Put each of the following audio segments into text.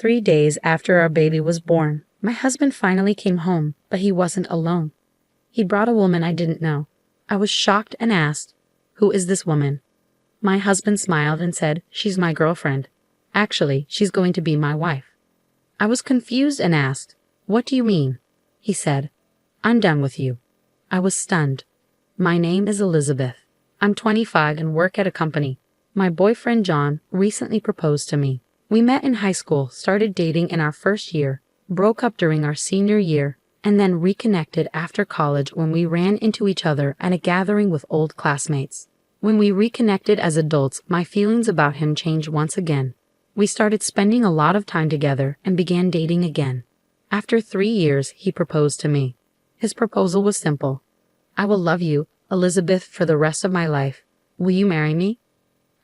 3 days after our baby was born, my husband finally came home, but he wasn't alone. He brought a woman I didn't know. I was shocked and asked, "Who is this woman?" My husband smiled and said, "She's my girlfriend. Actually, she's going to be my wife." I was confused and asked, "What do you mean?" He said, "I'm done with you." I was stunned. My name is Elizabeth. I'm 25 and work at a company. My boyfriend John recently proposed to me. We met in high school, started dating in our first year, broke up during our senior year, and then reconnected after college when we ran into each other at a gathering with old classmates. When we reconnected as adults, my feelings about him changed once again. We started spending a lot of time together and began dating again. After 3 years, he proposed to me. His proposal was simple. "I will love you, Elizabeth, for the rest of my life. Will you marry me?"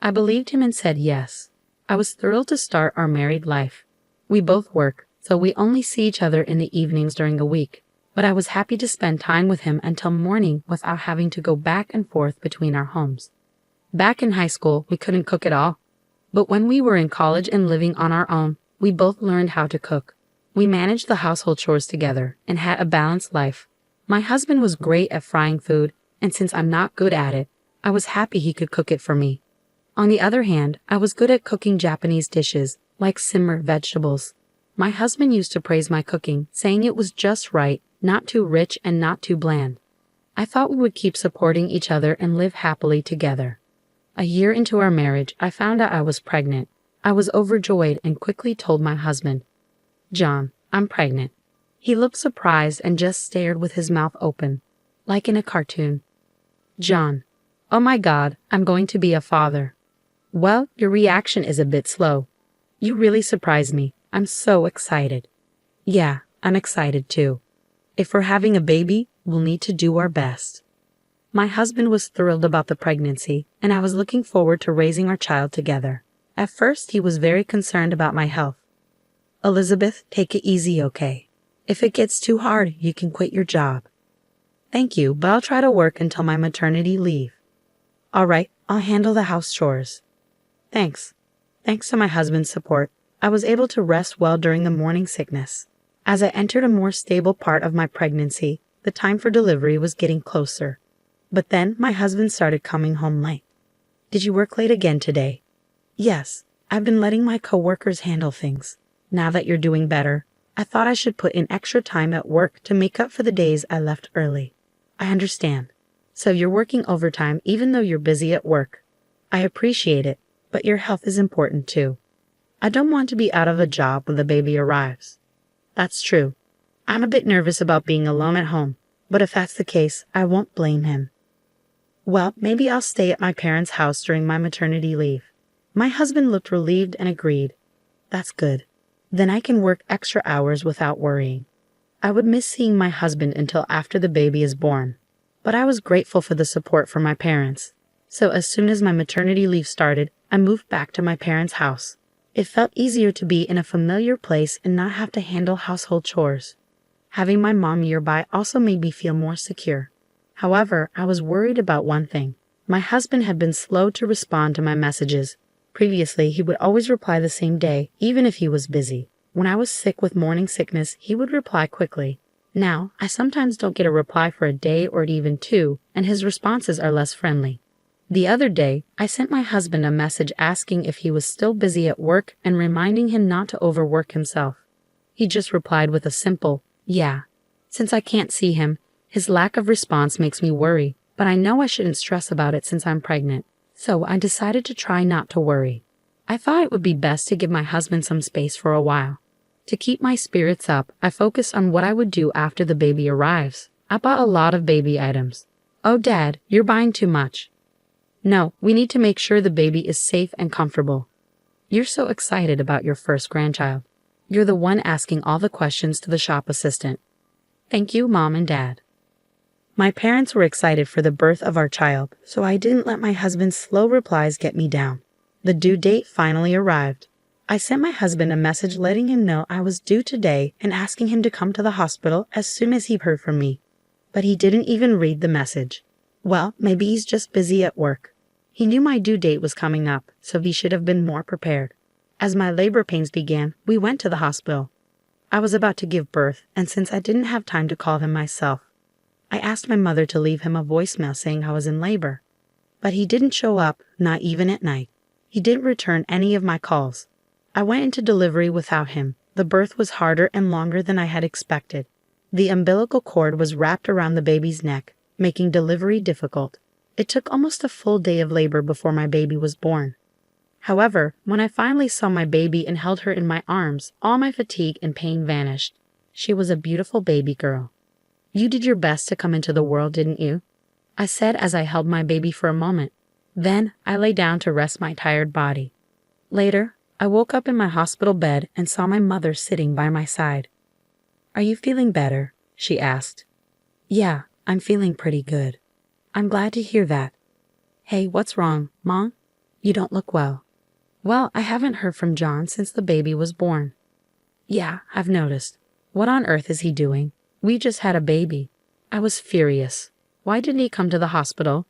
I believed him and said yes. I was thrilled to start our married life. We both work, so we only see each other in the evenings during the week, but I was happy to spend time with him until morning without having to go back and forth between our homes. Back in high school, we couldn't cook at all. But when we were in college and living on our own, we both learned how to cook. We managed the household chores together and had a balanced life. My husband was great at frying food, and since I'm not good at it, I was happy he could cook it for me. On the other hand, I was good at cooking Japanese dishes, like simmer vegetables. My husband used to praise my cooking, saying it was just right, not too rich and not too bland. I thought we would keep supporting each other and live happily together. A year into our marriage, I found out I was pregnant. I was overjoyed and quickly told my husband, "John, I'm pregnant." He looked surprised and just stared with his mouth open, like in a cartoon. "John, oh my God, I'm going to be a father." "Well, your reaction is a bit slow. You really surprised me. I'm so excited." "Yeah, I'm excited too. If we're having a baby, we'll need to do our best." My husband was thrilled about the pregnancy, and I was looking forward to raising our child together. At first, he was very concerned about my health. "Elizabeth, take it easy, okay? If it gets too hard, you can quit your job." "Thank you, but I'll try to work until my maternity leave." "All right, I'll handle the house chores." "Thanks." Thanks to my husband's support, I was able to rest well during the morning sickness. As I entered a more stable part of my pregnancy, the time for delivery was getting closer. But then my husband started coming home late. "Did you work late again today?" "Yes, I've been letting my coworkers handle things. Now that you're doing better, I thought I should put in extra time at work to make up for the days I left early." "I understand. So you're working overtime even though you're busy at work. I appreciate it, but your health is important too. I don't want to be out of a job when the baby arrives." "That's true. I'm a bit nervous about being alone at home, but if that's the case, I won't blame him." "Well, maybe I'll stay at my parents' house during my maternity leave." My husband looked relieved and agreed. "That's good. Then I can work extra hours without worrying." I would miss seeing my husband until after the baby is born, but I was grateful for the support from my parents. So as soon as my maternity leave started, I moved back to my parents' house. It felt easier to be in a familiar place and not have to handle household chores. Having my mom nearby also made me feel more secure. However, I was worried about one thing. My husband had been slow to respond to my messages. Previously, he would always reply the same day, even if he was busy. When I was sick with morning sickness, he would reply quickly. Now, I sometimes don't get a reply for a day or even 2, and his responses are less friendly. The other day, I sent my husband a message asking if he was still busy at work and reminding him not to overwork himself. He just replied with a simple, "Yeah." Since I can't see him, his lack of response makes me worry, but I know I shouldn't stress about it since I'm pregnant. So I decided to try not to worry. I thought it would be best to give my husband some space for a while. To keep my spirits up, I focused on what I would do after the baby arrives. I bought a lot of baby items. "Oh, Dad, you're buying too much." "No, we need to make sure the baby is safe and comfortable." "You're so excited about your first grandchild. You're the one asking all the questions to the shop assistant." "Thank you, Mom and Dad." My parents were excited for the birth of our child, so I didn't let my husband's slow replies get me down. The due date finally arrived. I sent my husband a message letting him know I was due today and asking him to come to the hospital as soon as he heard from me. But he didn't even read the message. Well, maybe he's just busy at work. He knew my due date was coming up, so he should have been more prepared. As my labor pains began, we went to the hospital. I was about to give birth, and since I didn't have time to call him myself, I asked my mother to leave him a voicemail saying I was in labor. But he didn't show up, not even at night. He didn't return any of my calls. I went into delivery without him. The birth was harder and longer than I had expected. The umbilical cord was wrapped around the baby's neck, making delivery difficult. It took almost a full day of labor before my baby was born. However, when I finally saw my baby and held her in my arms, all my fatigue and pain vanished. She was a beautiful baby girl. "You did your best to come into the world, didn't you?" I said as I held my baby for a moment. Then I lay down to rest my tired body. Later, I woke up in my hospital bed and saw my mother sitting by my side. "Are you feeling better?" she asked. "Yeah, I'm feeling pretty good." "I'm glad to hear that." "Hey, what's wrong, Mom? You don't look well." "Well, I haven't heard from John since the baby was born." "Yeah, I've noticed. What on earth is he doing? We just had a baby." I was furious. Why didn't he come to the hospital?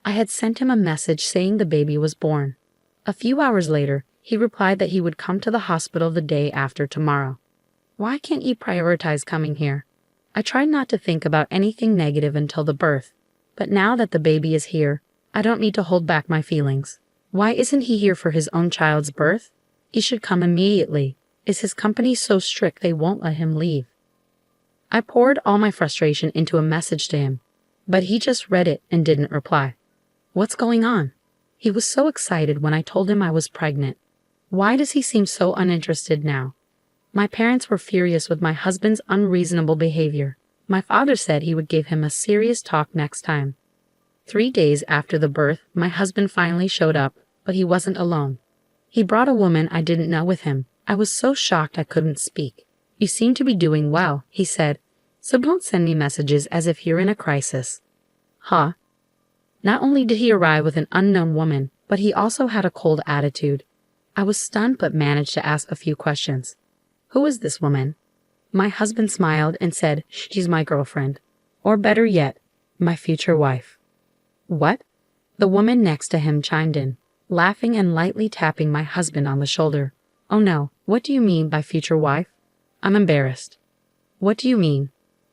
I had sent him a message saying the baby was born. A few hours later, he replied that he would come to the hospital the day after tomorrow. Why can't you prioritize coming here? I tried not to think about anything negative until the birth, but now that the baby is here, I don't need to hold back my feelings. Why isn't he here for his own child's birth? He should come immediately. Is his company so strict they won't let him leave? I poured all my frustration into a message to him, but he just read it and didn't reply. What's going on? He was so excited when I told him I was pregnant. Why does he seem so uninterested now? My parents were furious with my husband's unreasonable behavior. My father said he would give him a serious talk next time. 3 days after the birth, my husband finally showed up, but he wasn't alone. He brought a woman I didn't know with him. I was so shocked I couldn't speak. "You seem to be doing well," he said, "so don't send me messages as if you're in a crisis." Huh? Not only did he arrive with an unknown woman, but he also had a cold attitude. I was stunned but managed to ask a few questions. "Who is this woman?" My husband smiled and said, "She's my girlfriend. Or better yet, my future wife." What? The woman next to him chimed in, laughing and lightly tapping my husband on the shoulder. "Oh no, what do you mean by future wife?" I'm embarrassed. "What do you mean?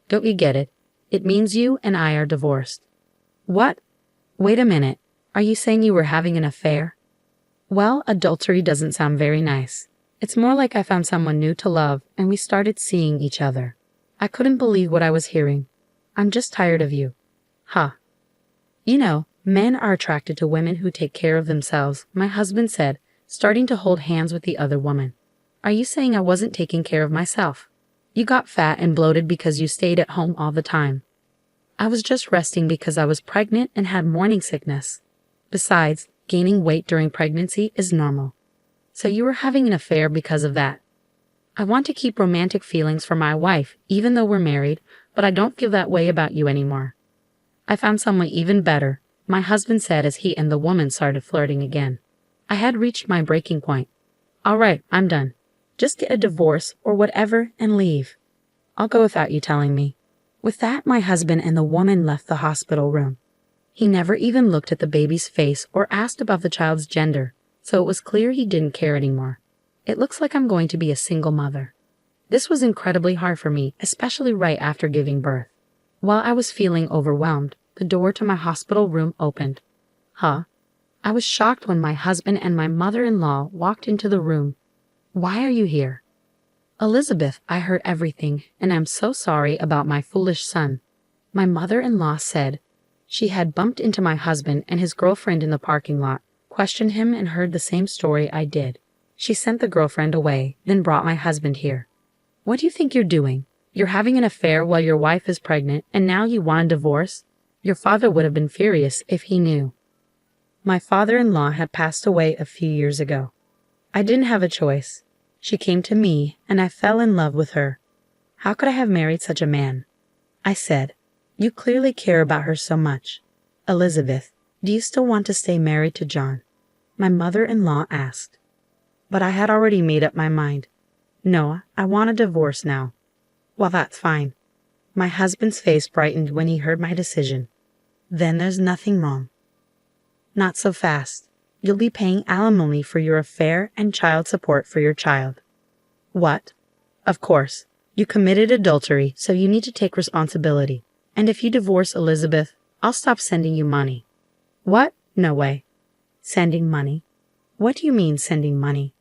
Don't you get it? It means you and I are divorced." What? Wait a minute. Are you saying you were having an affair? Well, adultery doesn't sound very nice. It's more like I found someone new to love and we started seeing each other. I couldn't believe what I was hearing. "I'm just tired of you." Huh. You know, men are attracted to women who take care of themselves, my husband said, starting to hold hands with the other woman. "Are you saying I wasn't taking care of myself? You got fat and bloated because you stayed at home all the time." I was just resting because I was pregnant and had morning sickness. Besides, gaining weight during pregnancy is normal. So you were having an affair because of that. I want to keep romantic feelings for my wife, even though we're married, but I don't feel that way about you anymore. I found someone even better, my husband said as he and the woman started flirting again. I had reached my breaking point. All right, I'm done. Just get a divorce or whatever and leave. I'll go without you telling me. With that, my husband and the woman left the hospital room. He never even looked at the baby's face or asked about the child's gender, so it was clear he didn't care anymore. It looks like I'm going to be a single mother. This was incredibly hard for me, especially right after giving birth. While I was feeling overwhelmed, the door to my hospital room opened. Huh? I was shocked when my husband and my mother-in-law walked into the room. "Why are you here?" "Elizabeth, I heard everything, and I'm so sorry about my foolish son," my mother-in-law said. She had bumped into my husband and his girlfriend in the parking lot, questioned him and heard the same story I did. She sent the girlfriend away, then brought my husband here. "What do you think you're doing? You're having an affair while your wife is pregnant, and now you want a divorce? Your father would have been furious if he knew." My father-in-law had passed away a few years ago. I didn't have a choice. She came to me, and I fell in love with her. How could I have married such a man? I said, "You clearly care about her so much. Elizabeth, do you still want to stay married to John?" My mother-in-law asked. But I had already made up my mind. No, I want a divorce now. Well, that's fine. My husband's face brightened when he heard my decision. Then there's nothing wrong. Not so fast. You'll be paying alimony for your affair and child support for your child. What? Of course. You committed adultery, so you need to take responsibility. And if you divorce Elizabeth, I'll stop sending you money. What? No way. Sending money? What do you mean sending money?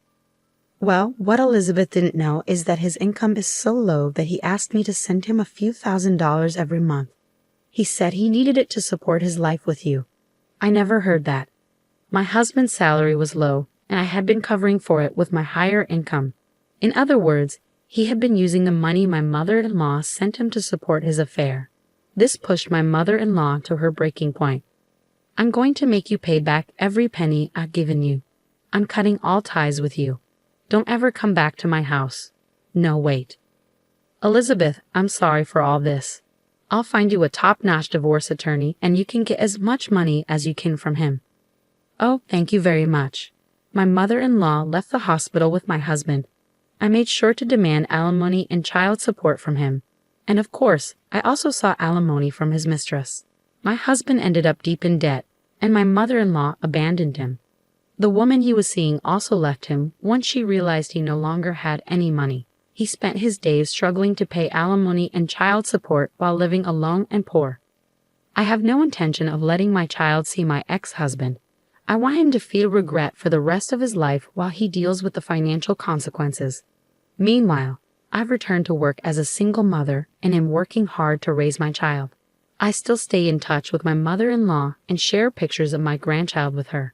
Well, what Elizabeth didn't know is that his income is so low that he asked me to send him a few $1,000s every month. He said he needed it to support his life with you. I never heard that. My husband's salary was low, and I had been covering for it with my higher income. In other words, he had been using the money my mother-in-law sent him to support his affair. This pushed my mother-in-law to her breaking point. I'm going to make you pay back every penny I've given you. I'm cutting all ties with you. Don't ever come back to my house. No, wait. Elizabeth, I'm sorry for all this. I'll find you a top-notch divorce attorney and you can get as much money as you can from him. Oh, thank you very much. My mother-in-law left the hospital with my husband. I made sure to demand alimony and child support from him. And of course, I also sought alimony from his mistress. My husband ended up deep in debt, and my mother-in-law abandoned him. The woman he was seeing also left him once she realized he no longer had any money. He spent his days struggling to pay alimony and child support while living alone and poor. I have no intention of letting my child see my ex-husband. I want him to feel regret for the rest of his life while he deals with the financial consequences. Meanwhile, I've returned to work as a single mother and am working hard to raise my child. I still stay in touch with my mother-in-law and share pictures of my grandchild with her.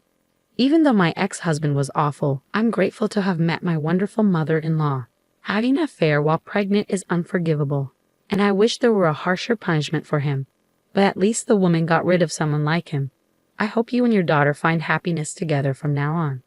Even though my ex-husband was awful, I'm grateful to have met my wonderful mother-in-law. Having an affair while pregnant is unforgivable, and I wish there were a harsher punishment for him. But at least the woman got rid of someone like him. I hope you and your daughter find happiness together from now on.